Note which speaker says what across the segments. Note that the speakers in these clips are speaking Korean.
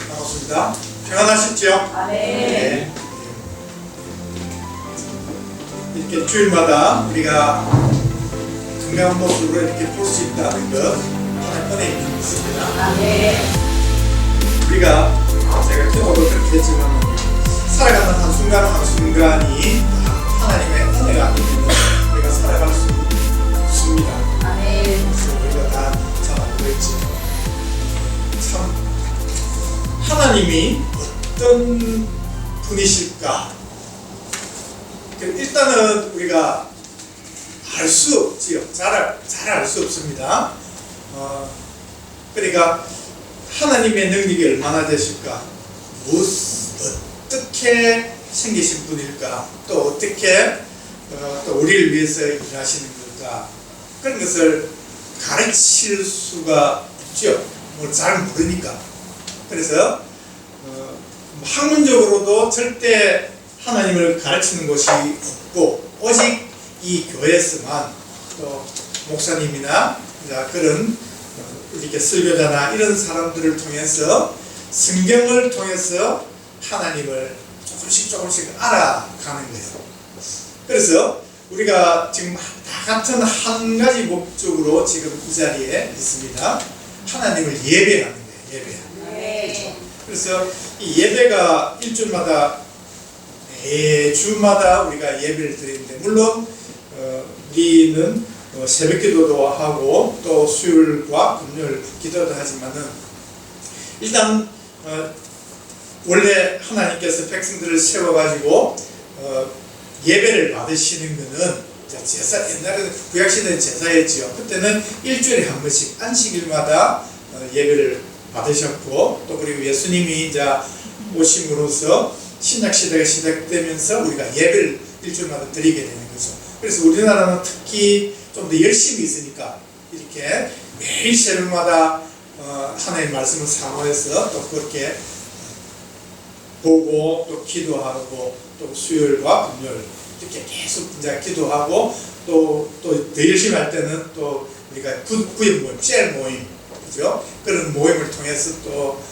Speaker 1: 반갑습니다. 평안하셨죠?
Speaker 2: 네.
Speaker 1: 이렇게 주일마다 우리가 건강한 모습으로 이렇게 볼 수 있다는 것 하나님 은혜 있습니다. 우리가 제가 기도도 그렇게 했지만 살아가는 한순간 한순간이 하나님의 은혜가 아니면 우리가 살아갈 수 없습니다. 그래서 우리가 다 잘 알고 있지. 참 하나님이 어떤 분이실까? 일단은 우리가 알 수 없지요. 잘 알 수 없습니다. 그러니까 하나님의 능력이 얼마나 되실까? 어떻게 생기신 분일까? 또 어떻게 또 우리를 위해서 일하시는 걸까? 그런 것을 가르칠 수가 없죠. 뭐 잘 모르니까. 그래서 학문적으로도 절대 하나님을 가르치는 곳이 없고 오직 이 교회에서만 또 목사님이나 그런 이렇게 설교자나 이런 사람들을 통해서 성경을 통해서 하나님을 조금씩 알아가는 거예요. 그래서 우리가 지금 다 같은 한 가지 목적으로 지금 이 자리에 있습니다. 하나님을 예배하는 거예요. 예배. 그래서 이 예배가 일주일마다 매주마다 우리가 예배를 드리는데 물론 우리는 새벽 기도도 하고 또 수요일과 금요일 기도도 하지만은 일단 원래 하나님께서 백성들을 세워가지고 예배를 받으시는 것은 제사, 옛날에는 구약시대는 제사였지요. 그때는 일주일에 한 번씩 안식일마다 예배를 받으셨고 또 그리고 예수님이 이제 오심으로써 신약시대가 시작되면서 우리가 예배를 일주일마다 드리게 되는 거죠. 그래서 우리나라는 특히 좀 더 열심히 있으니까 이렇게 매일 새벽마다 하나님의 말씀을 사모해서 또 그렇게 보고 또 기도하고 또 수요일과 금요일 이렇게 계속 이제 기도하고 또 더 열심히 할 때는 또 우리가 구역 모임, 셀 모임, 그죠? 그런 모임을 통해서 또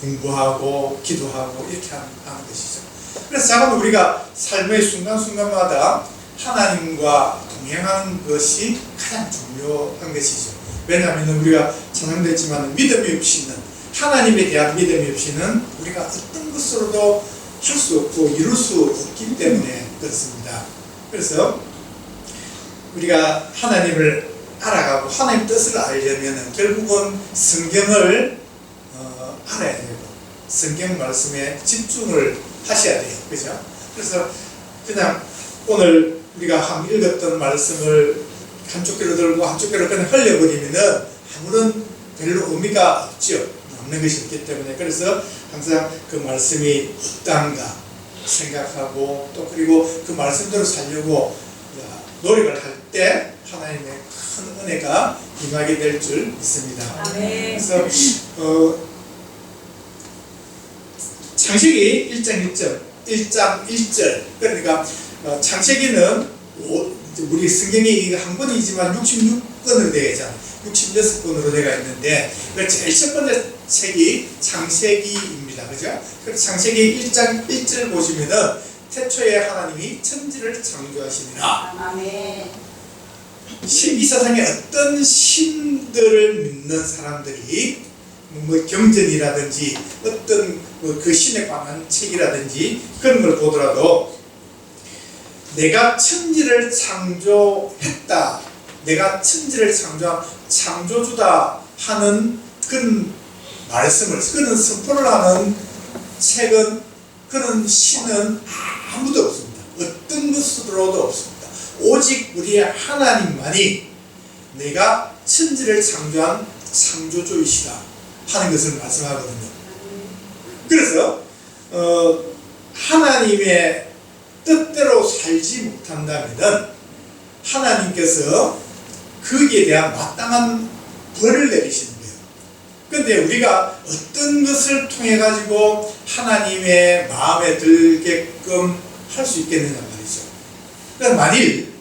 Speaker 1: 공부하고 기도하고 이렇게 하는 것이죠. 그래서 작은 우리가 삶의 순간순간마다 하나님과 동행하는 것이 가장 중요한 것이죠. 왜냐하면 우리가 찬양됐지만 믿음이 없이는 하나님에 대한 믿음이 없이는 우리가 어떤 것으로도 할 수 없고 이룰 수 없기 때문에 그렇습니다. 그래서 우리가 하나님을 알아가고 하나님 뜻을 알려면 결국은 성경을 알아야 되고 성경 말씀에 집중을 하셔야 돼요. 그죠? 그래서 그냥 오늘 우리가 한번 읽었던 말씀을 한쪽 귀로 들고 한쪽 귀로 그냥 흘려버리면은 아무런 별로 의미가 없죠. 없는 것이 있기 때문에 그래서 항상 그 말씀이 어떠한가 생각하고 또 그리고 그 말씀대로 살려고 노력을 할 때 하나님의 큰 은혜가 임하게 될 줄 믿습니다. 그래서 창세기 1장 1절 그러니까 창세기는 우리 성경이 한 권이지만 66권으로 되어 있잖아요. 66권으로 되어 있는데 제일 첫 번째 책이 창세기입니다. 그죠? 그래서 창세기 1장 1절 보시면은 태초에 하나님이 천지를 창조하시니라. 이 세상에 어떤 신들을 믿는 사람들이 뭐 경전이라든지 어떤 그 신에 관한 책이라든지 그런 걸 보더라도 내가 천지를 창조했다, 내가 천지를 창조한 창조주다 하는 그런 말씀을, 그런 선포를 하는 책은, 그런 신은 아무도 없습니다. 어떤 것으로도 없습니다. 오직 우리의 하나님만이 내가 천지를 창조한 창조주이시다 하는 것을 말씀하거든요. 그래서 하나님의 뜻대로 살지 못한다면 하나님께서 거기에 대한 마땅한 벌을 내리시는 거예요. 그런데 우리가 어떤 것을 통해 가지고 하나님의 마음에 들게끔 할 수 있겠느냐 말이죠. 그러니까 만일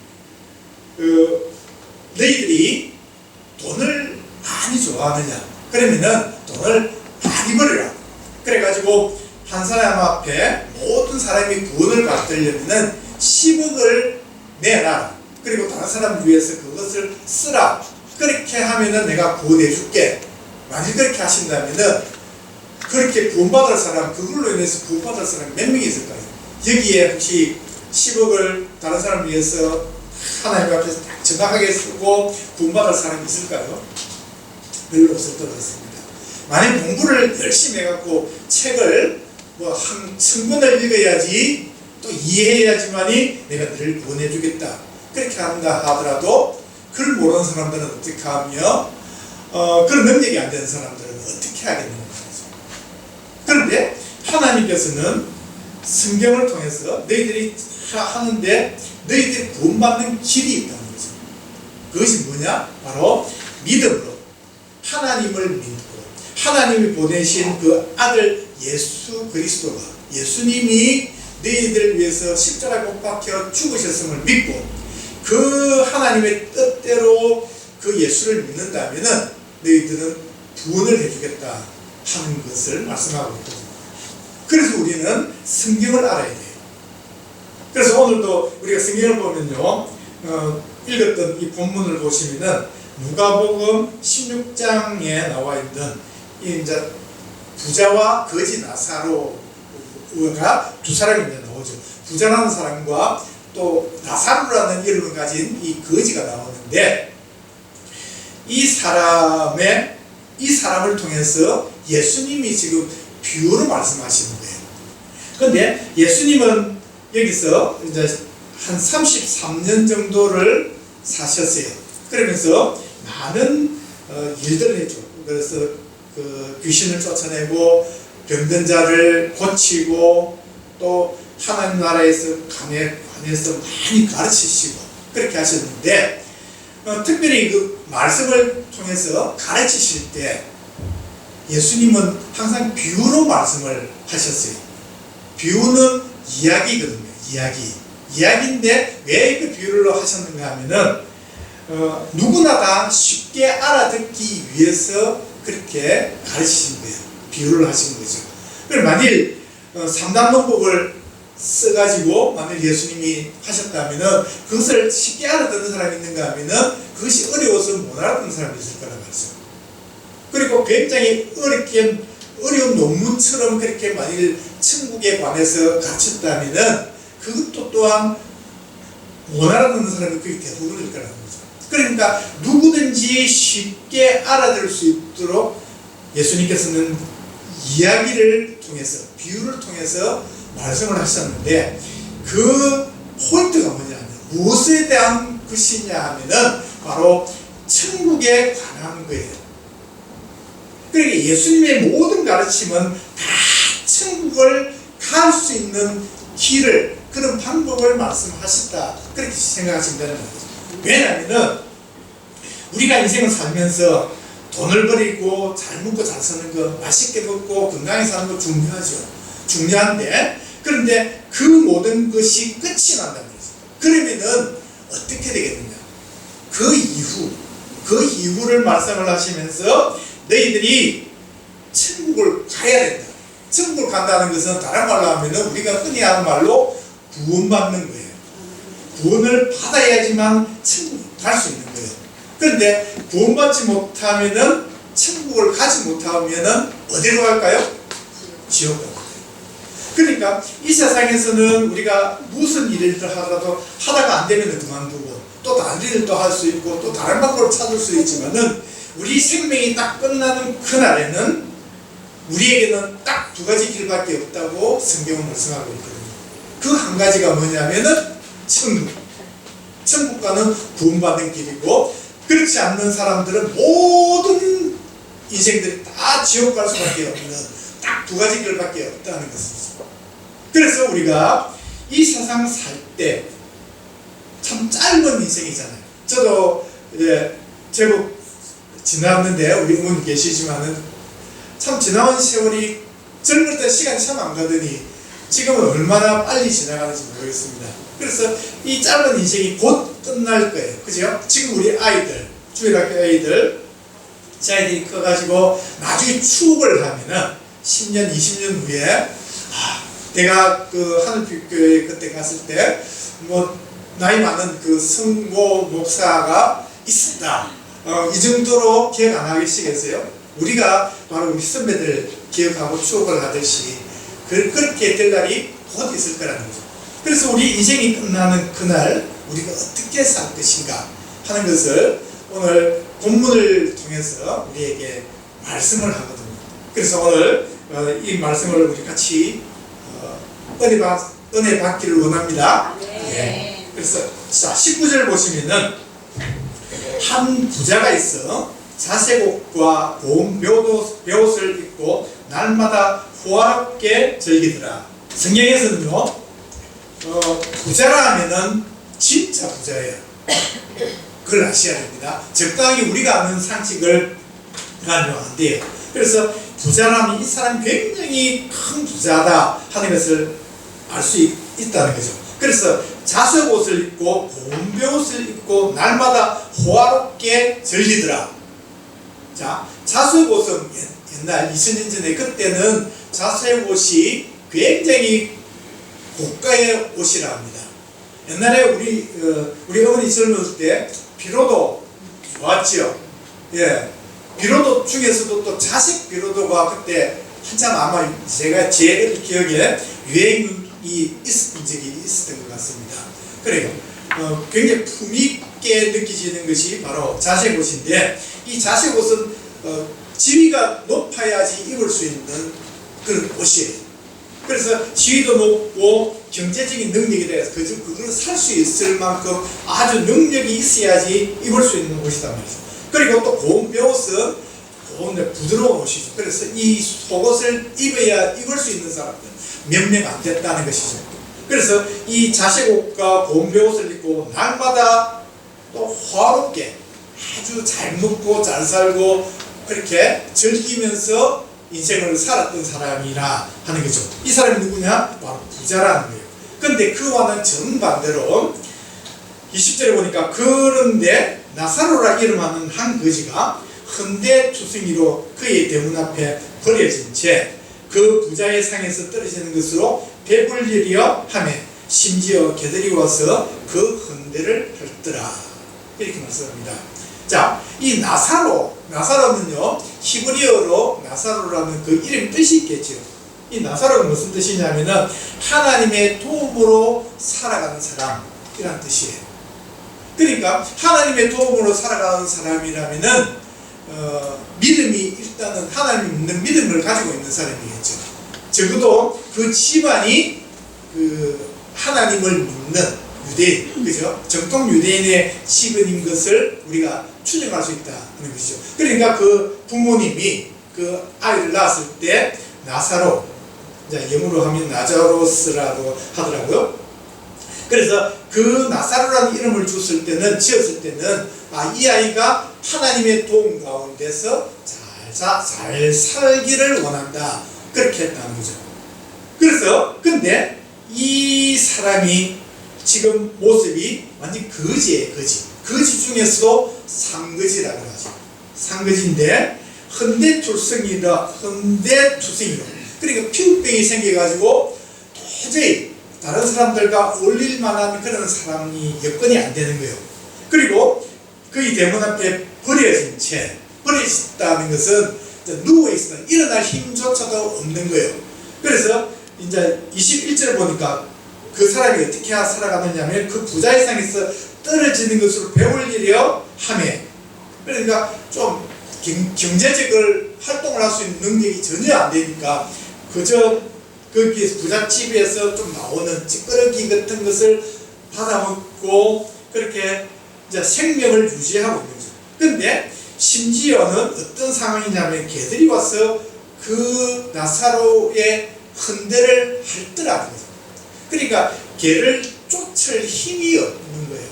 Speaker 1: 너희들이 돈을 많이 좋아하느냐 그러면은 돈을 많이 벌어라. 그래가지고 한 사람 앞에 모든 사람이 구원을 받으려면 10억을 내놔라. 그리고 다른 사람을 위해서 그것을 쓰라. 그렇게 하면은 내가 구원해 줄게. 만약 그렇게 하신다면은 그렇게 구원받을 사람, 그걸로 인해서 구원받을 사람이 몇 명이 있을까요? 여기에 혹시 10억을 다른 사람을 위해서 하나님 앞에서 딱 정확하게 쓰고 구원받을 사람이 있을까요? 별로 없을 것 같습니다. 만약 공부를 열심히 해갖고 책을 뭐 한 1000권을 읽어야지 또 이해해야지만이 내가 너를 구원해 주겠다. 그렇게 한다 하더라도 그걸 모르는 사람들은 어떻게 하며 그런 능력이 안 되는 사람들은 어떻게 하겠느냐. 그런데 하나님께서는 성경을 통해서 너희들이 하는데 너희들이 구원받는 길이 있다는 거죠. 그것이 뭐냐? 바로 믿음으로 하나님을 믿고 하나님이 보내신 그 아들 예수 그리스도가 예수님이 너희들을 위해서 십자가에 못 박혀 죽으셨음을 믿고 그 하나님의 뜻대로 그 예수를 믿는다면은 너희들은 구원을 해주겠다 하는 것을 말씀하고 있거든요. 그래서 우리는 성경을 알아야 돼요. 그래서 오늘도 우리가 성경을 보면요, 읽었던 이 본문을 보시면은 누가복음 16장에 나와 있는 이 이제 부자와 거지 나사로가 두 사람이 이제 나오죠. 부자라는 사람과 또 나사로라는 이름을 가진 이 거지가 나오는데 이 사람을 통해서 예수님이 지금 비유로 말씀하시는 거예요. 그런데 예수님은 여기서 이제 한 33년 정도를 사셨어요. 그러면서 많은 일들을 했죠. 그래서 그 귀신을 쫓아내고 병든 자를 고치고 또 하나님 나라에서 관해서 많이 가르치시고 그렇게 하셨는데 특별히 그 말씀을 통해서 가르치실 때 예수님은 항상 비유로 말씀을 하셨어요. 비유는 이야기거든요. 이야기인데 왜 그 비유로 하셨는가 하면은 누구나 다 쉽게 알아듣기 위해서 그렇게 가르치신 거예요. 비유를 하신 거죠. 그럼 만일 3단 논법을 써가지고 만일 예수님이 하셨다면은 그것을 쉽게 알아듣는 사람이 있는가 하면은 그것이 어려워서 못 알아듣는 사람이 있을 거란 말이죠. 그리고 굉장히 어려운 논문처럼 그렇게 만일 천국에 관해서 가르쳤다면은 그것도 또한 못 알아듣는 사람이 거의 대부분일 거라는 거죠. 그러니까 누구든지 쉽게 알아들을 수 있도록 예수님께서는 이야기를 통해서 비유를 통해서 말씀을 하셨는데 그 포인트가 뭐냐면 무엇에 대한 것이냐 하면은 바로 천국에 관한 거예요. 그러니까 예수님의 모든 가르침은 다 천국을 갈 수 있는 길을 그런 방법을 말씀하셨다 그렇게 생각하시면 되는 거죠. 왜냐하면 우리가 인생을 살면서 돈을 버리고 잘 먹고 잘 사는 거 맛있게 먹고 건강히 사는 거 중요한데 그런데 그 모든 것이 끝이 난다는 거죠. 그러면은 어떻게 되겠느냐? 그 이후를 말씀을 하시면서 너희들이 천국을 가야 된다. 천국을 간다는 것은 다른 말로 하면은 우리가 흔히 하는 말로 구원받는 거예요. 구원을 받아야지만 천국을 갈 수 있는 거예요. 그런데 구원받지 못하면은 천국을 가지 못하면은 어디로 갈까요? 지옥 가요. 그러니까 이 세상에서는 우리가 무슨 일을 하더라도 하다가 안 되면 그만두고 또 다른 일을 또 할 수 있고 또 다른 방법을 찾을 수 있지만은 우리 생명이 딱 끝나는 그날에는 우리에게는 딱 두 가지 길밖에 없다고 성경은 말씀하고 있거든요. 그 한 가지가 뭐냐면은 천국 가는 구원받는 길이고 그렇지 않는 사람들은 모든 인생들이 다 지옥 갈 수밖에 없는 딱 두 가지 길밖에 없다는 것이죠. 그래서 우리가 이 세상 살 때 참 짧은 인생이잖아요. 저도 이제 제법 지났는데 우리 부모님 계시지만은 참 지나온 세월이 젊을 때 시간이 참 안 가더니 지금은 얼마나 빨리 지나가는지 모르겠습니다. 그래서 이 짧은 인생이 곧 끝날 거예요. 그죠? 지금 우리 아이들, 주일학교 아이들, 제 아이들이 커가지고 나중에 추억을 하면은 10년, 20년 후에 내가 그 하늘빛교회 그때 갔을 때 뭐 나이 많은 그 성모 목사가 있었다. 이 정도로 기억 안 하시겠어요? 우리가 바로 우리 선배들 기억하고 추억을 하듯이 그렇게 될 날이 곧 있을 거라는 거죠. 그래서 우리 인생이 끝나는 그날 우리가 어떻게 살 것인가 하는 것을 오늘 본문을 통해서 우리에게 말씀을 하거든요. 그래서 오늘 이 말씀을 우리 같이 은혜 받기를 원합니다. 네. 그래서 자 19절 보시면은 한 부자가 있어 자색옷과 고운 벼옷을 입고 날마다 호화롭게 즐기더라. 성경에서는요 부자라 하면은 진짜 부자예요. 그걸 아셔야 됩니다. 적당히 우리가 아는 상식을 가지면 안 돼요. 그래서 부자라면 이 사람이 굉장히 큰 부자다 하는 것을 알 수 있다는 거죠. 그래서 자색옷을 입고 고운 벼옷을 입고 날마다 호화롭게 즐기더라. 자, 자색옷은 옛날 2000년 전에 그때는 자색옷이 굉장히 고가의 옷이라 합니다. 옛날에 우리 어머니 젊었을 때 비로도 좋았지요. 예, 비로도 중에서도 또 자색 비로도가 그때 한참 아마 제가 제 기억에 유행이 있었던 적이 있었던 것 같습니다. 그래요. 굉장히 품있게 느껴지는 것이 바로 자색옷인데 이 자색옷은 지위가 높아야지 입을 수 있는 그런 옷이에요. 그래서 지위도 높고 경제적인 능력이 돼서 그걸 살 수 있을 만큼 아주 능력이 있어야지 입을 수 있는 옷이단 말이죠. 그리고 또 고운 벼옷은 부드러운 옷이죠. 그래서 이 속옷을 입어야 입을 수 있는 사람들 몇 명 안 됐다는 것이죠. 그래서 이 자색옷과 고운 벼옷을 입고 날마다 또 화롭게 아주 잘 먹고 잘 살고 그렇게 즐기면서 인생을 살았던 사람이라 하는 거죠. 이 사람이 누구냐? 바로 부자라는 거예요. 근데 그와는 정반대로 20절에 보니까 그런데 나사로라 이름하는 한 거지가 헌데투성이로 그의 대문 앞에 버려진 채 그 부자의 상에서 떨어지는 것으로 배불리려 하며 심지어 개들이 와서 그 헌데를 핥더라. 이렇게 말씀합니다. 자, 이 나사로는요 히브리어로 나사로라는 그 이름 뜻이 있겠죠. 이 나사로가 무슨 뜻이냐면은 하나님의 도움으로 살아가는 사람이란 뜻이에요. 그러니까 하나님의 도움으로 살아가는 사람이라면은 믿음이 일단은 하나님 믿는 믿음을 가지고 있는 사람이겠죠. 적어도 그 집안이 그 하나님을 믿는 유대인, 그죠? 정통 유대인의 집안인 것을 우리가 추정할 수 있다는 것이죠. 그러니까 그 부모님이 그 아이를 낳았을 때 나사로, 영어로 하면 나자로스라고 하더라고요. 그래서 그 나사로라는 이름을 지었을 때는 이 아이가 하나님의 도움 가운데서 잘 살기를 원한다. 그렇게 했다는 거죠. 그래서 근데 이 사람이 지금 모습이 완전 거지예요. 거지 중에서도 상거지라고 하죠. 상거지인데 헌데투성이로 그러니까 피부병이 생겨가지고 도저히 다른 사람들과 어울릴 만한 그런 사람이 여건이 안 되는 거예요. 그리고 그의 대문 앞에 버려졌다는 것은 누워있어 일어날 힘조차도 없는 거예요. 그래서 이제 21절을 보니까 그 사람이 어떻게 살아가느냐면 그 부자의 상에서 떨어지는 것으로 배울리려 하며, 그러니까 좀 경제적으로 활동을 할 수 있는 능력이 전혀 안 되니까 그저 거기에서 부잣집에서 좀 나오는 찌끄러기 같은 것을 받아먹고 그렇게 이제 생명을 유지하고 있는 거죠. 근데 심지어는 어떤 상황이냐면 개들이 와서 그 나사로의 헌데를 핥더라는 거죠. 그러니까 개를 쫓을 힘이 없는 거예요.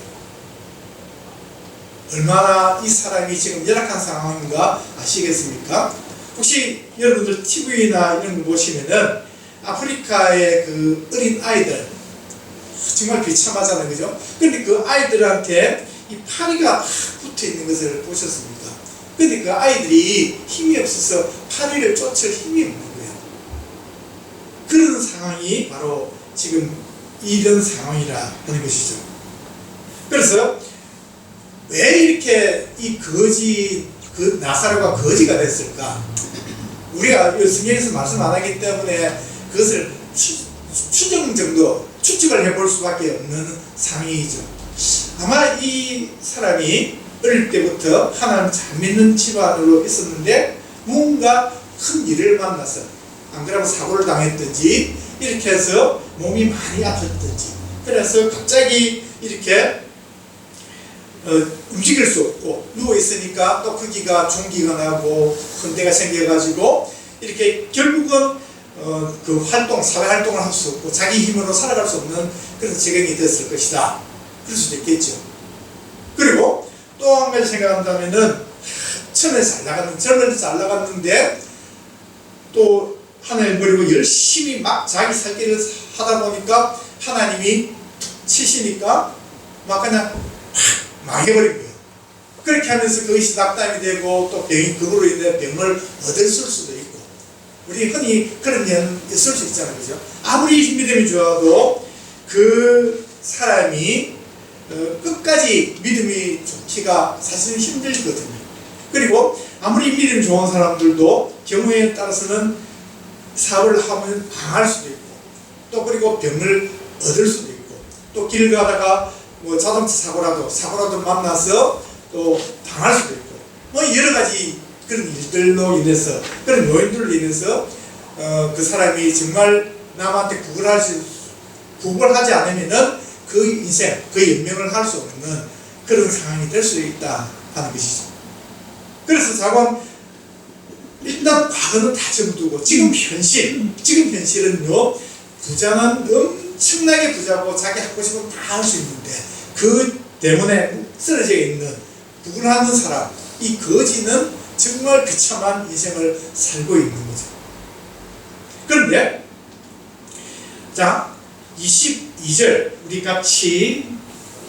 Speaker 1: 얼마나 이 사람이 지금 열악한 상황인가 아시겠습니까? 혹시 여러분들 TV나 이런 거 보시면은 아프리카의 그 어린 아이들 정말 비참하잖아요, 그죠? 근데 그 아이들한테 이 파리가 붙어 있는 것을 보셨습니까? 근데 그 아이들이 힘이 없어서 파리를 쫓을 힘이 없는 거예요. 상황이 바로 지금 이런 상황이라 하는 것이죠. 그래서 왜 이렇게 이 거지, 그 나사로가 거지가 됐을까? 우리가 성경에서 말씀 안 하기 때문에 그것을 추정 정도, 추측을 해볼 수밖에 없는 상황이죠. 아마 이 사람이 어릴 때부터 하나님 잘 믿는 집안으로 있었는데 뭔가 큰 일을 만나서 안 그러면 사고를 당했든지 이렇게 해서 몸이 많이 아팠든지 그래서 갑자기 이렇게 움직일 수 없고 누워있으니까 또 거기가 종기가 나고 흔대가 생겨가지고 이렇게 결국은 그 사회 활동을 할 수 없고 자기 힘으로 살아갈 수 없는 그런 지경이 됐을 것이다. 그럴 수도 있겠죠. 그리고 또 한 가지 생각한다면은 처음에 잘 나갔는데 또 하나님 버리고 열심히 막 자기 살 길을 하다 보니까 하나님이 치시니까 막 그냥 망해버린 거예요. 그렇게 하면서 그것이 낙담이 되고 또 병이 그걸로 인해 병을 얻을 수도 있고 우리 흔히 그런 년 있을 수 있잖아요. 그죠? 아무리 믿음이 좋아도 그 사람이 끝까지 믿음이 좋기가 사실은 힘들거든요. 그리고 아무리 믿음이 좋은 사람들도 경우에 따라서는 사업을 하면 망할 수도 있고 또 그리고 병을 얻을 수도 있고 또 길 가다가 뭐 자동차 사고라도 만나서 또 당할 수도 있고 뭐 여러 가지 그런 일들로 인해서 그런 요인들로 인해서 그 사람이 정말 남한테 구걸하지 않으면은 그 인생, 그 연명을 할 수 없는 그런 상황이 될 수 있다 하는 것이죠. 그래서 자관 일단 과거는 다 접어두고 지금 현실은요 부자는 엄청나게 부자고 자기 하고 싶은 다 할 수 있는데 그 때문에 쓰러져 있는 불안한 사람 이 거지는 정말 비참한 인생을 살고 있는 거죠. 그런데 자 22절 우리 같이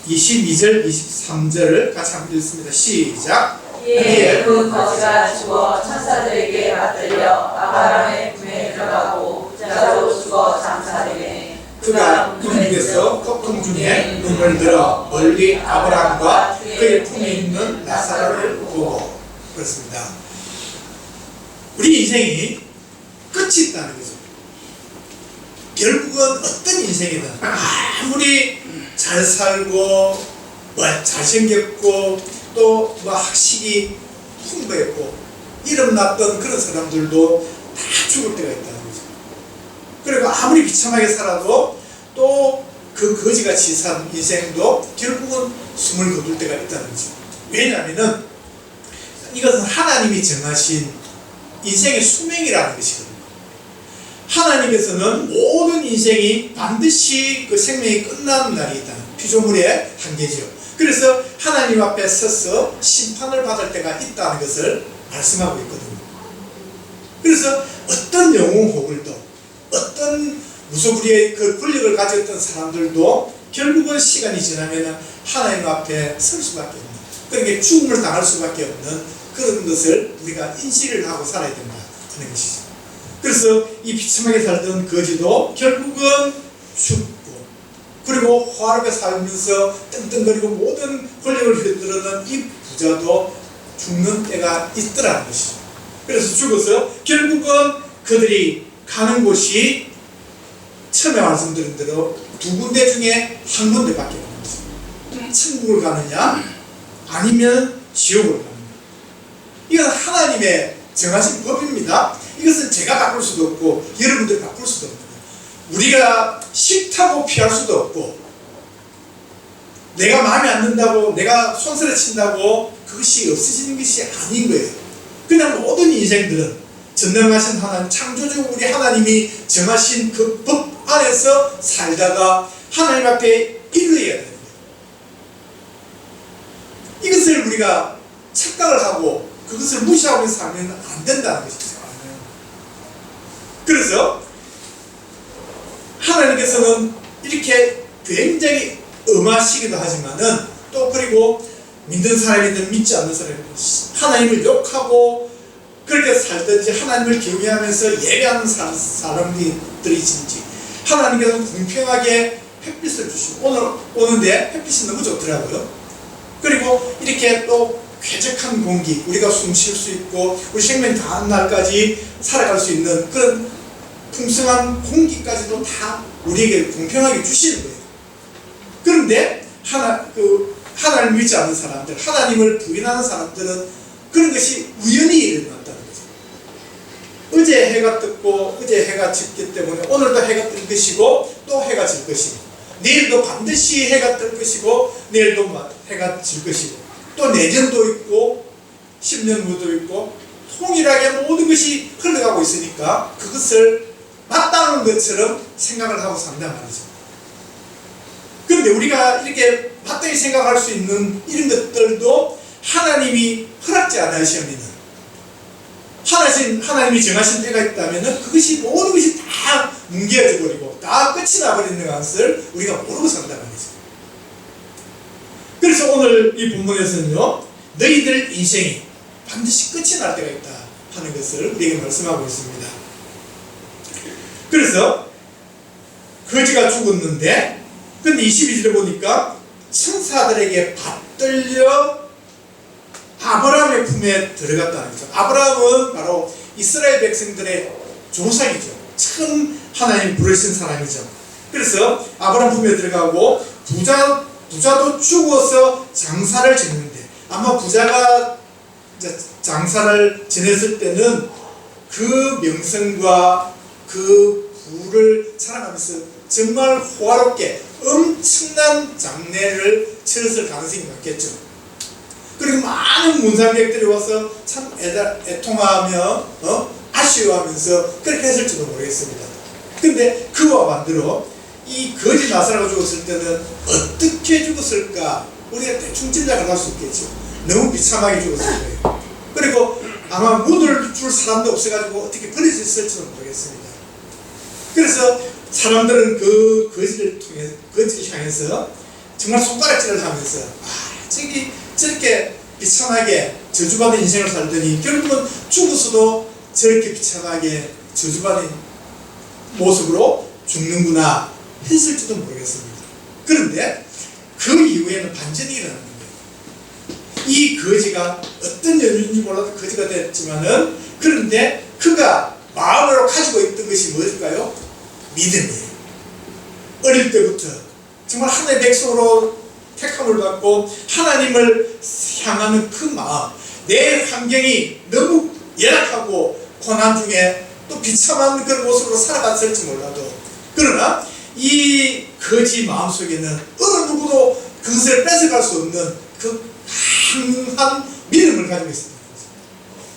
Speaker 1: 22절 23절을 같이 한번 읽습니다. 시작.
Speaker 2: 이에 그 거지가 죽어 천사들에게 받들려 아바람의 품에 들어가고 부자로 죽어 장사되매
Speaker 1: 그가 꿈에서 폭풍 중에 눈을 들어 멀리 아브라함과 그의 품에 있는 나사로를 보고 그렇습니다. 우리 인생이 끝이 있다는 거죠. 결국은 어떤 인생이든 아무리 잘 살고 잘생겼고 또 학식이 풍부했고 이름 났던 그런 사람들도 다 죽을 때가 있다는 거죠. 그리고 아무리 비참하게 살아도 또 그 거지같이 산 인생도 결국은 숨을 거둘 때가 있다는 거죠. 왜냐하면 이것은 하나님이 정하신 인생의 수명이라는 것이거든요. 하나님께서는 모든 인생이 반드시 그 생명이 끝나는 날이 있다. 피조물의 한계죠. 그래서 하나님 앞에 서서 심판을 받을 때가 있다는 것을 말씀하고 있거든요. 그래서 어떤 영웅 호글도 어떤 무소불위의 그 권력을 가졌던 사람들도 결국은 시간이 지나면 하나님 앞에 설 수밖에 없는 그러니까 죽음을 당할 수밖에 없는 그런 것을 우리가 인지를 하고 살아야 된다 하는 것이죠. 그래서 이 비참하게 살던 거지도 결국은 죽고 그리고 호화롭게 살면서 떵떵거리고 모든 권력을 휘두르는 이 부자도 죽는 때가 있더라는 것이죠. 그래서 죽어서 결국은 그들이 가는 곳이 처음에 말씀드린 대로 두 군데 중에 한 군데밖에 없는 것입니다. 천국을 가느냐 아니면 지옥을 가느냐. 이건 하나님의 정하신 법입니다. 이것은 제가 바꿀 수도 없고 여러분들이 바꿀 수도 없는 거예요. 우리가 싫다고 피할 수도 없고 내가 마음에 안 든다고 내가 손살에 친다고 그것이 없어지는 것이 아닌 거예요. 그냥 모든 인생들은 전능하신 하나님 창조주 우리 하나님이 정하신 그 법 안에서 살다가 하나님 앞에 이르러야 됩니다. 이것을 우리가 착각을 하고 그것을 무시하고 살면 안 된다는 것이죠. 그래서 하나님께서는 이렇게 굉장히 엄하시기도 하지만은 또 그리고 믿는 사람이든 믿지 않는 사람이든 하나님을 욕하고 그렇게 살든지 하나님을 경외하면서 예배하는 사람들이든지 하나님께서는 공평하게 햇빛을 주시고 오늘 오는데 햇빛이 너무 좋더라고요. 그리고 이렇게 또 쾌적한 공기, 우리가 숨 쉴 수 있고 우리 생명이 다한 날까지 살아갈 수 있는 그런 풍성한 공기까지도 다 우리에게 공평하게 주시는 거예요. 그런데 하나님을 믿지 않는 사람들, 하나님을 부인하는 사람들은 그런 것이 우연히 일어났다는 거죠. 어제 해가 떴고 어제 해가 졌기 때문에 오늘도 해가 뜰 것이고 또 해가 질 것이고 내일도 반드시 해가 뜰 것이고 내일도 해가 질 것이고 또 내년도 있고 10년 후도 있고 통일하게 모든 것이 흘러가고 있으니까 그것을 맞다는 것처럼 생각을 하고 산단 말이죠. 그런데 우리가 이렇게 마땅히 생각할 수 있는 이런 것들도 하나님이 허락지 않으시면 하나님이 정하신 때가 있다면 그것이 모든 것이 다 뭉개져 버리고 다 끝이 나버리는 것을 우리가 모르고 산단 말이죠. 그래서 오늘 이 본문에서는요, 너희들 인생이 반드시 끝이 날 때가 있다 하는 것을 우리에게 말씀하고 있습니다. 그래서 거지가 죽었는데 근데 22절에 보니까 천사들에게 받들려 아브라함의 품에 들어갔다는 거죠. 아브라함은 바로 이스라엘 백성들의 조상이죠. 처음 하나님 부르신 사람이죠. 그래서 아브라함 품에 들어가고 부자도 죽어서 장사를 지냈는데 아마 부자가 장사를 지냈을 때는 그 명성과 그 부를 자랑하면서 정말 호화롭게 엄청난 장례를 치렀을 가능성이 많겠죠. 그리고 많은 문상객들이 와서 참 애통하며 아쉬워하면서 그렇게 했을지도 모르겠습니다. 근데 그와 반대로 이 거지 나사로가 죽었을 때는 어떻게 죽었을까 우리가 대충 짐작을 할 수 있겠죠. 너무 비참하게 죽었을 거예요. 그리고 아마 문을 줄 사람도 없어가지고 어떻게 버려졌을지도 모르겠습니다. 그래서 사람들은 그 거지를 향해서 정말 손가락질을 하면서 저렇게 비참하게 저주받은 인생을 살더니 결국은 죽어서도 저렇게 비참하게 저주받은 모습으로 죽는구나 했을지도 모르겠습니다. 그런데 그 이후에는 반전이 일어나는 거예요. 이 거지가 어떤 연유인지 몰라도 거지가 됐지만은 그런데 그가 마음으로 가지고 있던 것이 뭘까요? 믿음이에요. 어릴 때부터 정말 하나님의 백성으로 택함을 받고 하나님을 향하는 그 마음, 내 환경이 너무 열악하고 고난 중에 또 비참한 그런 모습으로 살아갔을지 몰라도 그러나 이 거지 마음속에는 어느 누구도 그것을 뺏어갈 수 없는 그 강한 믿음을 가지고 있습니다.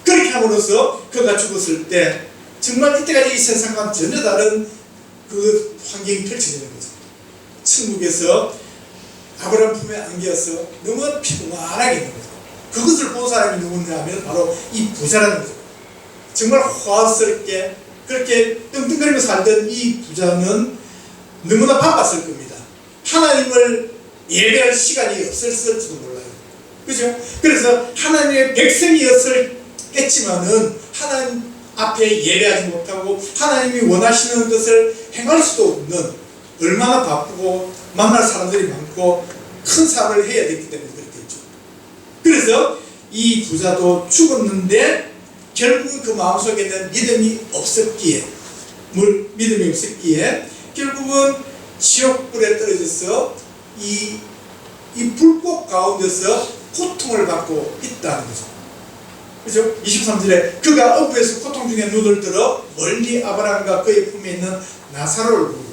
Speaker 1: 그렇게 함으로써 그가 죽었을 때 정말 이때까지 이 세상과는 전혀 다른 그 환경이 펼쳐지는 거죠. 천국에서 아브라함 품에 안겨서 너무 피곤하게 있는 거죠. 그것을 본 사람이 누구냐 하면 바로 이 부자라는 거죠. 정말 호화스럽게 그렇게 떵떵거리며 살던 이 부자는 너무나 바빴을 겁니다. 하나님을 예배할 시간이 없었을지도 몰라요. 그죠? 그래서 하나님의 백성이었겠지만은 하나님 앞에 예배하지 못하고 하나님이 원하시는 것을 행할 수도 없는 얼마나 바쁘고 만날 사람들이 많고 큰 사업을 해야 되기 때문에 그렇겠죠. 그래서 이 부자도 죽었는데 결국은 그 마음속에는 믿음이 없었기에 결국은 지옥불에 떨어져서 이 불꽃 가운데서 고통을 받고 있다는 거죠. 그죠? 23절에 그가 어부에서 고통 중에 눈을 들어 멀리 아브라함과 그의 품에 있는 나사로를 보고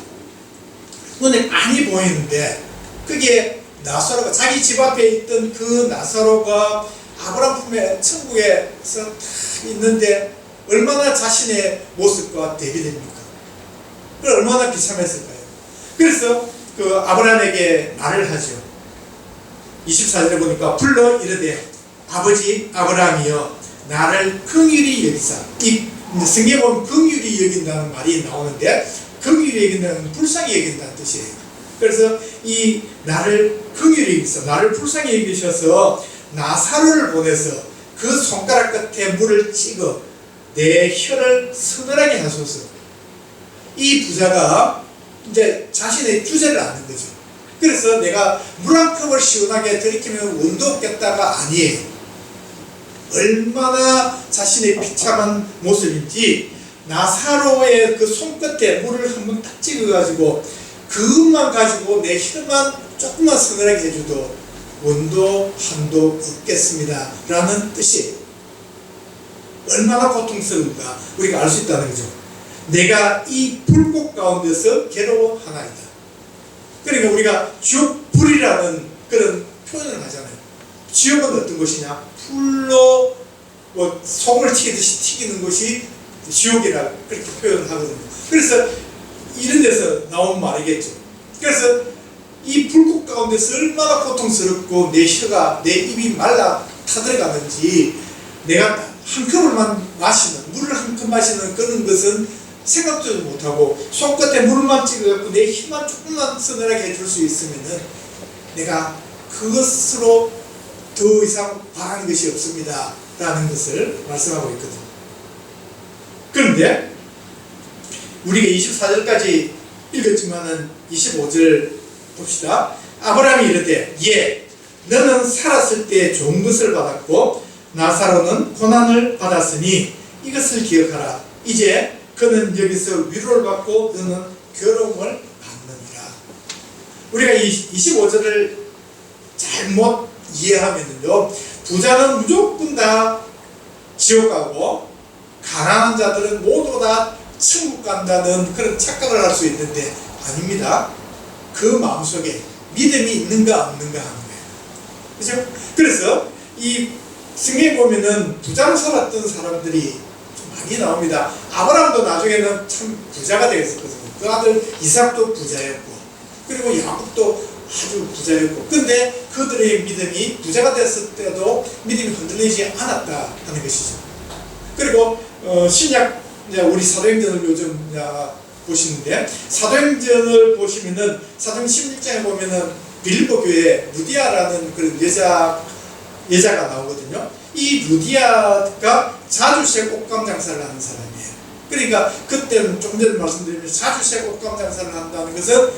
Speaker 1: 눈에 많이 보이는데 그게 나사로가 자기 집 앞에 있던 그 나사로가 아브라함 품에 천국에서 있는데 얼마나 자신의 모습과 대비됩니까? 얼마나 비참했을까요? 그래서 그 아브라함에게 말을 하죠. 24절에 보니까 불러 이르되 아버지 아브라함이여 나를 긍휼히 여기사. 이 성경에 보면 긍휼히 여긴다는 말이 나오는데 긍휼히 여긴다는 불쌍히 여긴다는 뜻이에요. 그래서 이 나를 긍휼히 여기사 나를 불쌍히 여기셔서 나사로를 보내서 그 손가락 끝에 물을 찍어 내 혀를 서늘하게 하소서. 이 부자가 이제 자신의 주제를 아는 거죠. 그래서 내가 물 한 컵을 시원하게 들이키면 원도 없겠다가 아니에요. 얼마나 자신의 비참한 모습인지 나사로의 그 손끝에 물을 한번 딱 찍어가지고 그것만 가지고 내 혀만 조금만 서늘하게 해줘도 원도 한도 없겠습니다 라는 뜻이에요. 얼마나 고통스러운가 우리가 알 수 있다는 거죠. 내가 이 불꽃 가운데서 괴로워하나이다. 그러니까 우리가 지옥 불이라는 그런 표현을 하잖아요. 지옥은 어떤 것이냐? 불로 뭐 송을 튀기듯이 튀기는 것이 지옥이라 그렇게 표현을 하거든요. 그래서 이런 데서 나온 말이겠죠. 그래서 이 불꽃 가운데서 얼마나 고통스럽고 내 혀가 내 입이 말라 타들어가는지 내가 한 컵을만 마시는 물을 한 컵 마시는 그런 것은 생각도 못하고 손끝에 물만 찍어갖고 내 힘만 조금만 서늘하게 해줄 수 있으면은 내가 그것으로 더 이상 바라는 것이 없습니다 라는 것을 말씀하고 있거든요. 그런데 우리가 24절까지 읽었지만은 25절 봅시다. 아브라함이 이르되 예 너는 살았을 때 좋은 것을 받았고 나사로는 고난을 받았으니 이것을 기억하라. 이제 그는 여기서 위로를 받고 너는 괴로움을 받느니라. 우리가 이 25절을 잘못 이해하면요 부자는 무조건 다 지옥 가고 가난한 자들은 모두 다 천국 간다는 그런 착각을 할 수 있는데 아닙니다. 그 마음속에 믿음이 있는가 없는가 하는 거예요. 그렇죠? 그래서 이 성경에 보면은 부자로 살았던 사람들이 좀 많이 나옵니다. 아브라함도 나중에는 참 부자가 되었었거든요. 그 아들 이삭도 부자였고 그리고 야곱도 아주 부자였고 근데 그들의 믿음이 부자가 됐을 때도 믿음이 흔들리지 않았다 하는 것이죠. 그리고 신약 우리 사도행전을 요즘 보시는데 사도행전을 보시면은 사도행전 16장에 보면은 빌립보 교회에 루디아라는 그런 여자가 나오거든요. 이 루디아가 자주색 옷감 장사를 하는 사람이에요. 그러니까 그때는 조금 전에 말씀드리면 자주색 옷감 장사를 한다는 것은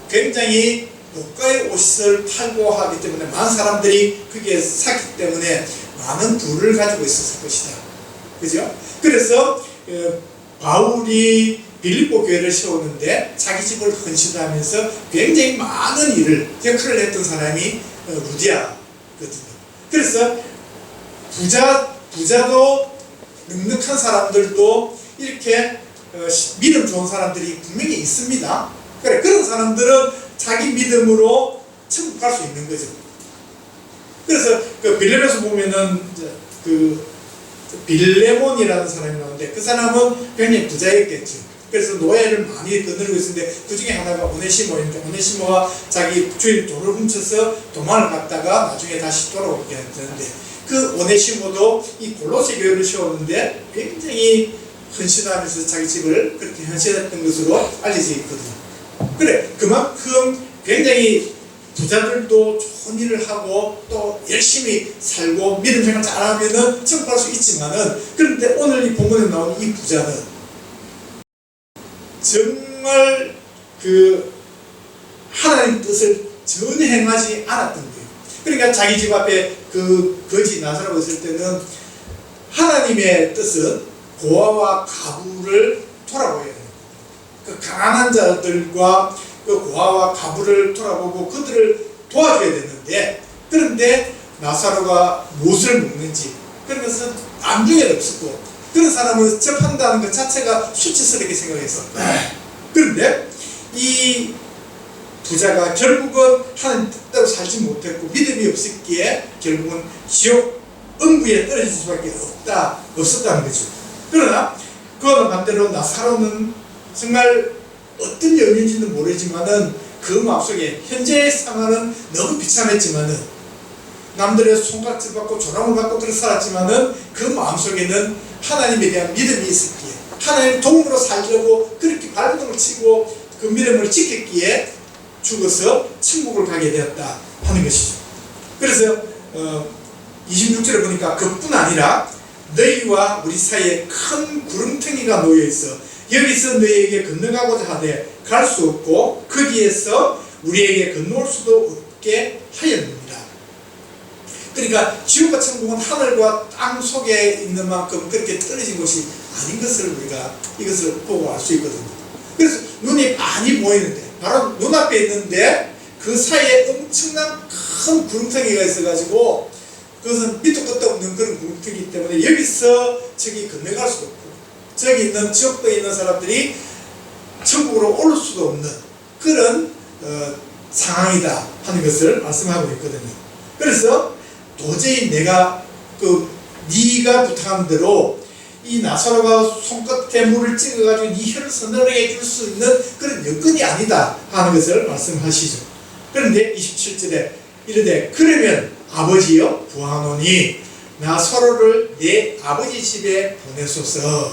Speaker 1: 굉장히 고가의 옷을 팔고 하기 때문에 많은 사람들이 그게 샀기 때문에 많은 부를 가지고 있었을 것이다. 그죠? 그래서 바울이 빌립보 교회를 세우는데 자기 집을 헌신하면서 굉장히 많은 역할을 했던 사람이 루디아거든요. 그래서 부자도 넉넉한 사람들도 이렇게 믿음 좋은 사람들이 분명히 있습니다. 그런 사람들은 자기 믿음으로 천국 갈 수 있는 거죠. 그래서 그 빌렙에서 보면은 그 빌레몬이라는 사람이 나오는데 그 사람은 굉장히 부자였겠죠. 그래서 노예를 많이 거느리고 있었는데 그 중에 하나가 오네시모인데 오네시모가 자기 주인 돈을 훔쳐서 도망을 갔다가 나중에 다시 돌아오게 되는데 그 오네시모도 이 골로새 교회를 세웠는데 굉장히 헌신하면서 자기 집을 그렇게 헌신했던 것으로 알려져 있거든요. 그래 그만큼 굉장히 부자들도 좋은 일을 하고 또 열심히 살고 믿음 생활 잘하면은 천국할 수 있지만은 그런데 오늘 이 본문에 나온 이 부자는 정말 그 하나님 뜻을 전혀 행하지 않았던 거예요. 그러니까 자기 집 앞에 그 거지 나사로가 있을 때는 하나님의 뜻은 고아와 가부를 돌아보아야 돼요. 그 가난한 자들과 그 고아와 가부를 돌아보고 그들을 도와줘야 되는데 그런데 나사로가 무엇을 먹는지 그런 것은 안중에도 없었고 그런 사람을 접한다는 것 자체가 수치스럽게 생각했어. 그런데 이 부자가 결국은 하나님 뜻대로 살지 못했고 믿음이 없었기에 결국은 지옥 음부에 떨어질 수밖에 없었다는 거죠. 그러나 그와 반대로 나사로는 정말 어떤 연유인지는 모르지만은 그 마음속에 현재의 상황은 너무 비참했지만은 남들의 손가락질 받고 조롱을 받고 그렇게 살았지만은 그 마음속에는 하나님에 대한 믿음이 있었기에 하나님 도움으로 살려고 그렇게 발버둥을 치고 그 믿음을 지켰기에 죽어서 천국을 가게 되었다 하는 것이죠. 그래서 26절에 보니까 그뿐 아니라 너희와 우리 사이에 큰 구름텅이가 놓여 있어 여기서 너희에게 건너가고자 하되 갈 수 없고 거기에서 우리에게 건너올 수도 없게 하였느니라. 그러니까 지옥과 천국은 하늘과 땅 속에 있는 만큼 그렇게 떨어진 곳이 아닌 것을 우리가 이것을 보고 알 수 있거든요. 그래서 눈이 많이 보이는데 바로 눈앞에 있는데 그 사이에 엄청난 큰 구름텅이가 있어가지고 그것은 밑도 끝도 없는 그런 구름텅이기 때문에 여기서 저기 건너갈 수도 없고 저기 있는 지옥도에 있는 사람들이 천국으로 올 수도 없는 그런 상황이다 하는 것을 말씀하고 있거든요. 그래서 도저히 내가 네가 부탁한 대로 이 나사로가 손끝에 물을 찍어가지고 네 혀를 서늘하게 해줄 수 있는 그런 여건이 아니다 하는 것을 말씀하시죠. 그런데 27절에 이르되 그러면 아버지여 구하노니 나사로를 내 아버지 집에 보내소서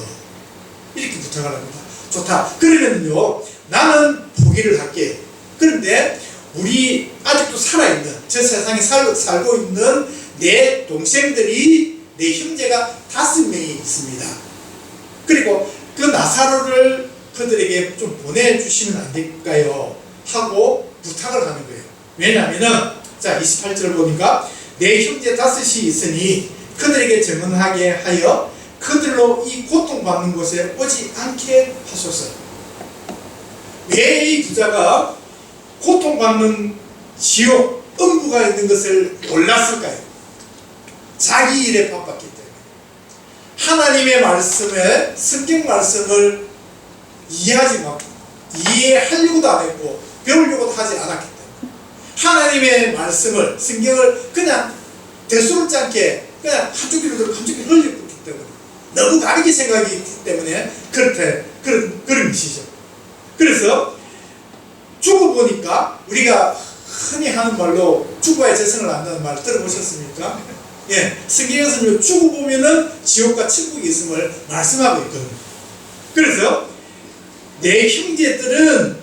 Speaker 1: 이렇게 부탁을 합니다. 좋다. 그러면요 나는 포기를 할게요. 그런데 우리 아직도 살아있는 저 세상에 살고 있는 내 동생들이 내 형제가 5명이 있습니다. 그리고 그 나사로를 그들에게 좀 보내주시면 안 될까요? 하고 부탁을 하는 거예요. 왜냐하면은 자 28절 보니까 내 형제 5이 있으니 그들에게 증언하게 하여 그들로 이 고통받는 곳에 오지 않게 하소서. 왜 이 부자가 고통받는 지옥, 음부가 있는 것을 몰랐을까요? 자기 일에 바빴기 때문에. 하나님의 말씀에 성경 말씀을 이해하려고도 안 했고 배우려고도 하지 않았기 때문에 하나님의 말씀을 성경을 그냥 대수롭지 않게 그냥 한쪽 귀로 들고 한쪽 귀로 흘렸기 때문에 너무 다르게 생각하기 때문에 그런 것이죠. 그래서 죽어보니까 우리가 흔히 하는 말로 죽어야 재선을 안다는 말 들어보셨습니까? 예, 성경에서는 죽어보면은 지옥과 천국이 있음을 말씀하고 있거든요. 그래서 내 형제들은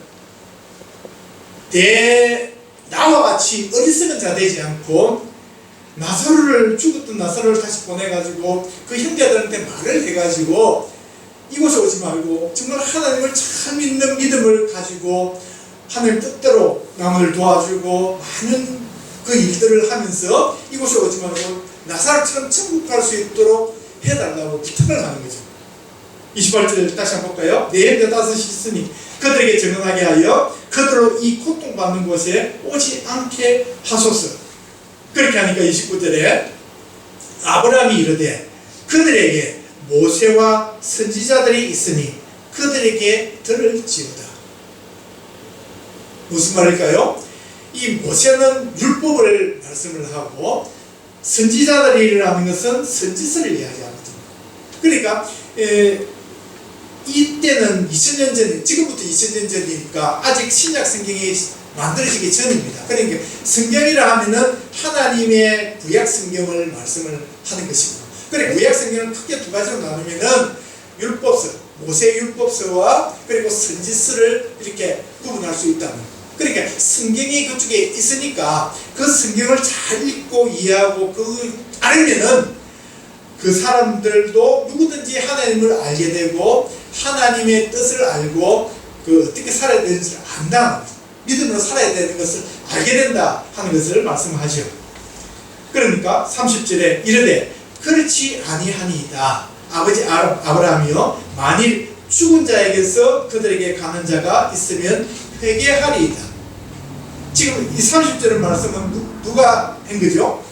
Speaker 1: 나와 같이 어리석은 자 되지 않고 죽었던 나사로를 다시 보내가지고 그 형제들한테 말을 해가지고 이곳에 오지 말고 정말 하나님을 잘 믿는 믿음을 가지고 하나님 뜻대로 남을 도와주고 많은 그 일들을 하면서 이곳에 오지 말고 나사로처럼 천국 갈 수 있도록 해달라고 부탁을 하는 거죠. 28절 다시 한번 볼까요? 내 형제 5이 있으니 그들에게 증언하게 하여 그들로 이 고통받는 곳에 오지 않게 하소서. 그렇게 하니까 29절에 아브라함이 이르되 그들에게 모세와 선지자들이 있으니 그들에게 들을지어다. 무슨 말일까요? 이 모세는 율법을 말씀을 하고 선지자들이라는 것은 선지서를 이야기하거든요. 그러니까 이때는 2000년 전, 지금부터 2000년 전이니까 아직 신약 성경이 만들어지기 전입니다. 그러니까 성경이라 하면은 하나님의 구약 성경을 말씀을 하는 것이고, 그러니까 구약 성경을 크게 2가지로 나누면은 율법서, 모세 율법서와 그리고 선지서를 이렇게 구분할 수 있다는. 그러니까 성경이 그쪽에 있으니까 그 성경을 잘 읽고 이해하고 알면은 그 사람들도 누구든지 하나님을 알게 되고 하나님의 뜻을 알고 어떻게 살아야 되는지를 안다. 믿음으로 살아야 되는 것을 알게 된다 하는 것을 말씀하죠. 그러니까 30절에 이르되 그렇지 아니하니이다. 아버지 아브라함이요 만일 죽은 자에게서 그들에게 가는 자가 있으면 회개하리이다. 지금 이 30절의 말씀은 누가 한 거죠?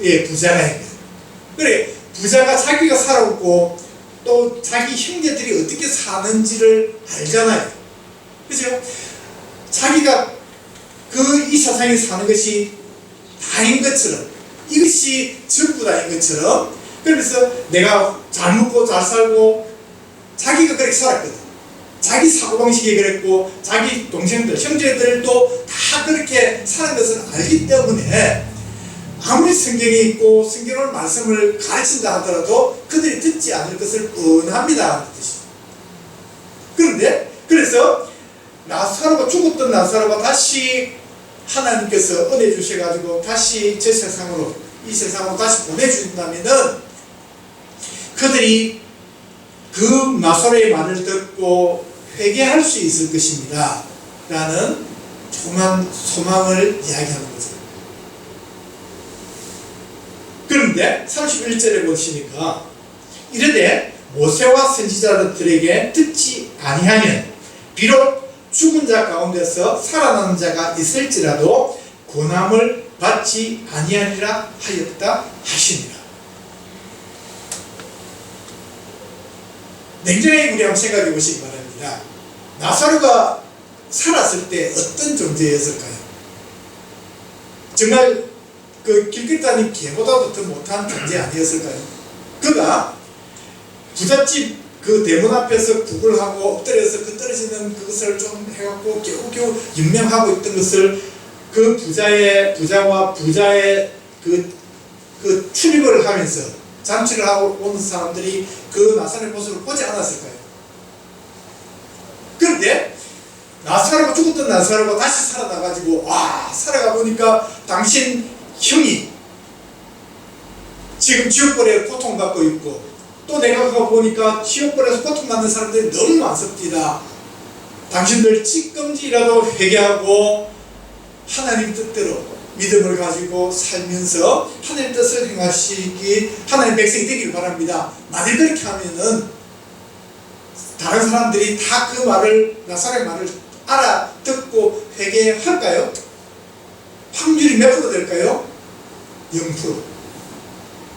Speaker 1: 예, 부자가 한 거예요. 그래, 부자가 자기가 살아오고 또 자기 형제들이 어떻게 사는지를 알잖아요. 그죠? 자기가 이 세상에 사는 것이 다인 것처럼, 이것이 전부 다인 것처럼, 그래서 내가 잘 먹고 잘 살고 자기가 그렇게 살았거든. 자기 사고방식이 그랬고 자기 동생들, 형제들도 다 그렇게 사는 것을 알기 때문에 아무리 성경이 있고 성경을 말씀을 가르친다 하더라도 그들이 듣지 않을 것을 뻔합니다 하는 뜻이죠. 그런데 그래서 죽었던 나사로가 다시 하나님께서 은혜 주셔가지고 다시 이 세상으로 다시 보내주신다면은 그들이 그 나사로의 말을 듣고 회개할 수 있을 것입니다 라는 조그만 소망을 이야기하는 거죠. 그런데 31절에 보시니까 이르되 모세와 선지자들에게 듣지 아니하면 비록 죽은 자 가운데서 살아나는 자가 있을지라도 고난을 받지 아니하리라 하였다 하시니라. 냉정하게 우리 한번 생각해 보시기 바랍니다. 나사로가 살았을 때 어떤 존재였을까요? 정말 그 길거리 개보다도 더 못한 존재 아니었을까요? 그가 부잣집 그 대문 앞에서 국을 하고 엎드려서 그 떨어지는 그것을 좀 해갖고 겨우겨우 연명하고 있던 것을 그 부자와 부자의 그 출입을 하면서 잔치를 하고 오는 사람들이 그 나사로의 모습을 보지 않았을까요? 그런데 나사로가 죽었던 나사로가 다시 살아나가지고 와 살아가 보니까 당신 형이 지금 지옥벌에 고통받고 있고 또 내가 가보니까 지옥벌에서 고통받는 사람들이 너무 많습니다. 당신들 지금이라도 회개하고 하나님 뜻대로 믿음을 가지고 살면서 하나님 뜻을 행하시기 하나님 백성이 되길 바랍니다. 만일 그렇게 하면은 다른 사람들이 다 그 말을 나사로의 말을 알아듣고 회개할까요? 확률이 몇 프로 될까요? 0%.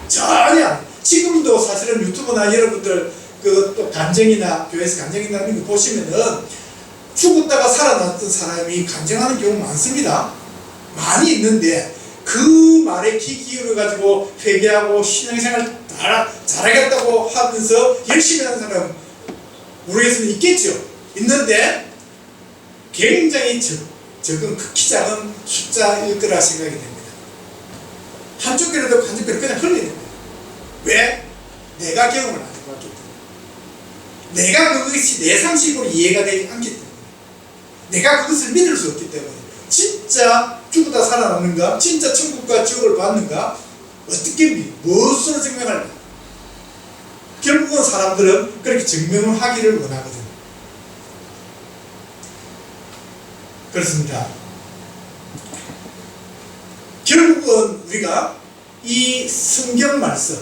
Speaker 1: 전혀. 지금도 사실은 유튜브나 여러분들 그 또 간증이나 교회에서 간증이나 이런 거 보시면은 죽었다가 살아났던 사람이 간증하는 경우 많습니다. 많이 있는데 그 말에 귀 기울여 가지고 회개하고 신앙생활 잘하겠다고 하면서 열심히 하는 사람 우리에서는 있겠죠. 있는데 굉장히 적은 극히 작은 숫자일 거라 생각이 됩니다. 한쪽이라도 한쪽이라도 그냥 흘리는 거예요. 왜? 내가 경험을 안 해봤기 때문에, 내가 그것이 내 상식으로 이해가 되지 않기 때문에, 내가 그것을 믿을 수 없기 때문에, 진짜 죽었다 살아났는가? 진짜 천국과 지옥을 받는가? 어떻게 무엇으로 증명할까? 결국은 사람들은 그렇게 증명을 하기를 원하거든요. 그렇습니다. 결국은 우리가 이 성경 말씀,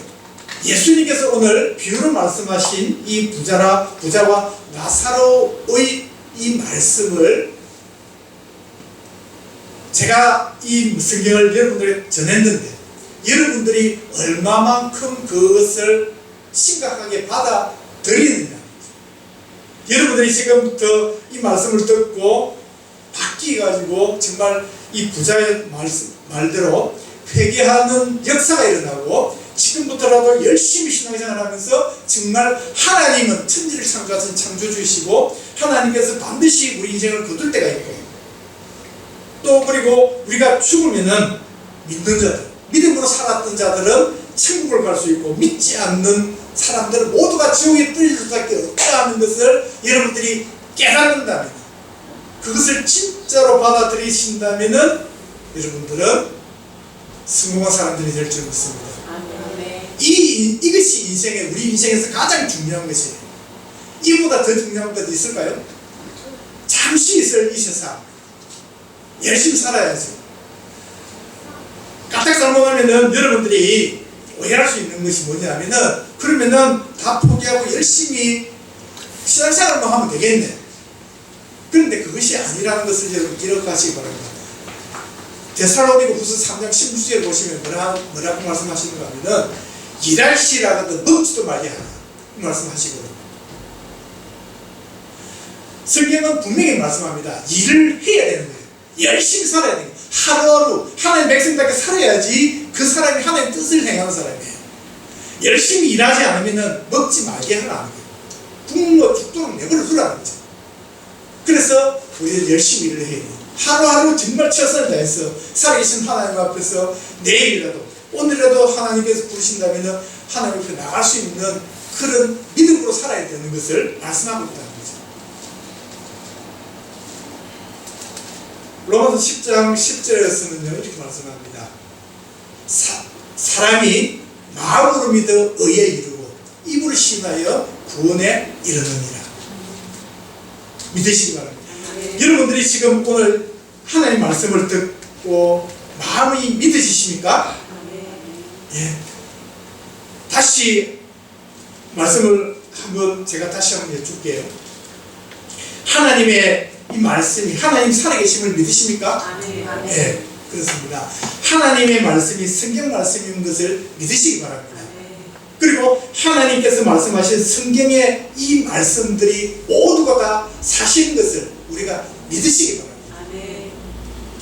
Speaker 1: 예수님께서 오늘 비유로 말씀하신 이 부자와 나사로의 이 말씀을 제가 이 성경을 여러분들에게 전했는데 여러분들이 얼마만큼 그것을 심각하게 받아들이느냐. 여러분들이 지금부터 이 말씀을 듣고 바뀌어가지고 정말 이 부자의 말대로 회개하는 역사가 일어나고 지금부터라도 열심히 신앙생활 하면서 정말 하나님은 천지를 창조하신 창조주이시고 하나님께서 반드시 우리 인생을 거둘 때가 있고 또 그리고 우리가 죽으면은 믿는 자들, 믿음으로 살았던 자들은 천국을 갈 수 있고 믿지 않는 사람들은 모두가 지옥에 떨어질 수밖에 없다 하는 것을 여러분들이 깨닫는다면 그것을 진짜로 받아들이신다면은 여러분들은 성공한 사람들이 될 줄 믿습니다. 이것이 우리 인생에서 가장 중요한 것이에요. 이보다 더 중요한 것 있을까요? 잠시 있을 이 세상 열심히 살아야죠. 까딱 잘못하면은 여러분들이 오해할 수 있는 것이 뭐냐면은 그러면은 다 포기하고 열심히 신앙생활만 하면 되겠네. 그런데 그것이 아니라는 것을 여러분 기억하시기 바랍니다. 데살로니가후서 3장 16절에 보시면 뭐라고 말씀하시는가 하면은 일할 시라거든 먹지도 말게 하라 말씀하시거든요. 성경은 분명히 말씀합니다. 일을 해야 되는 거예요. 열심히 살아야 돼요. 하루하루 하나님 백성답게 살아야지 그 사람이 하나님 뜻을 행하는 사람이에요. 열심히 일하지 않으면 먹지 말게 하라는 거예요. 굶어 죽도록 내버려 두라는 거죠. 그래서 우리는 열심히 일을 해야 돼요. 하루하루 정말 최선을 다해서 살아계신 하나님 앞에서 내일이라도 오늘이라도 하나님께서 부르신다면 하나님 앞에 나갈 수 있는 그런 믿음으로 살아야 되는 것을 말씀하고 있다는 거죠. 로마서 10장 10절에서는요 이렇게 말씀합니다. 사람이 마음으로 믿어 의에 이르고 입으로 신하여 구원에 이르느니라. 믿으시기 바랍니다. 여러분들이 지금 오늘 하나님 말씀을 듣고 마음이 믿어지십니까? 예. 다시 말씀을 제가 다시 한번 여쭐게요. 하나님의 이 말씀이 하나님 살아계심을 믿으십니까? 예, 그렇습니다. 하나님의 말씀이 성경 말씀인 것을 믿으시기 바랍니다. 그리고 하나님께서 말씀하신 성경의 이 말씀들이 모두가 다 사실인 것을 우리가 믿으시기 바랍니다.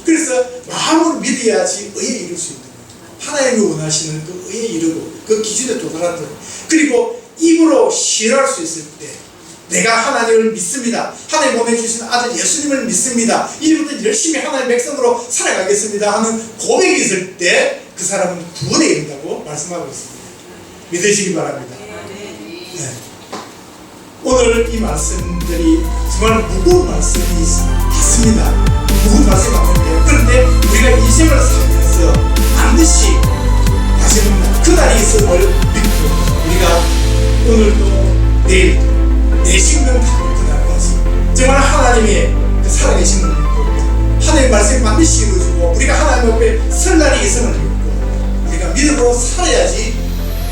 Speaker 1: 그래서 마음으로 믿어야지 의에 이룰 수 있는 거예요. 하나님이 원하시는 그 의에 이르고 그 기준에 도달하는 거예요. 그리고 입으로 신뢰할 수 있을 때 내가 하나님을 믿습니다. 하나님 보내주신 아들 예수님을 믿습니다. 이제부터 열심히 하나님의 백성으로 살아가겠습니다 하는 고백이 있을 때 그 사람은 구원에 이른다고 말씀하고 있습니다. 믿으시기 바랍니다. 네. 오늘 이 말씀들이 정말 무거운 말씀이 있습니다. 무거운 말씀이 많은데 그런데 우리가 인생을 살면서 반드시 마지막 그날이 있음을 믿고 우리가 오늘도 내일도 내 생명 다할 그날까지 정말 하나님의 그 살아계심을 믿고 하나님의 말씀이 반드시 이루어지고 우리가 하나님 앞에 설 날이 있음을 믿고 우리가 믿음으로 살아야지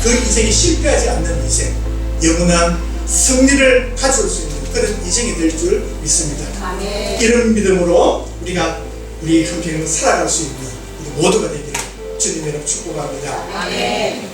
Speaker 1: 그 인생이 실패하지 않는 인생, 영원한 승리를 가져올 수 있는 그런 인생이 될 줄 믿습니다.
Speaker 2: 아멘.
Speaker 1: 이런 믿음으로 우리가 우리 형편을 살아갈 수 있는 우리 모두가 되기를 주님의 이름으로 축복합니다.
Speaker 2: 아멘.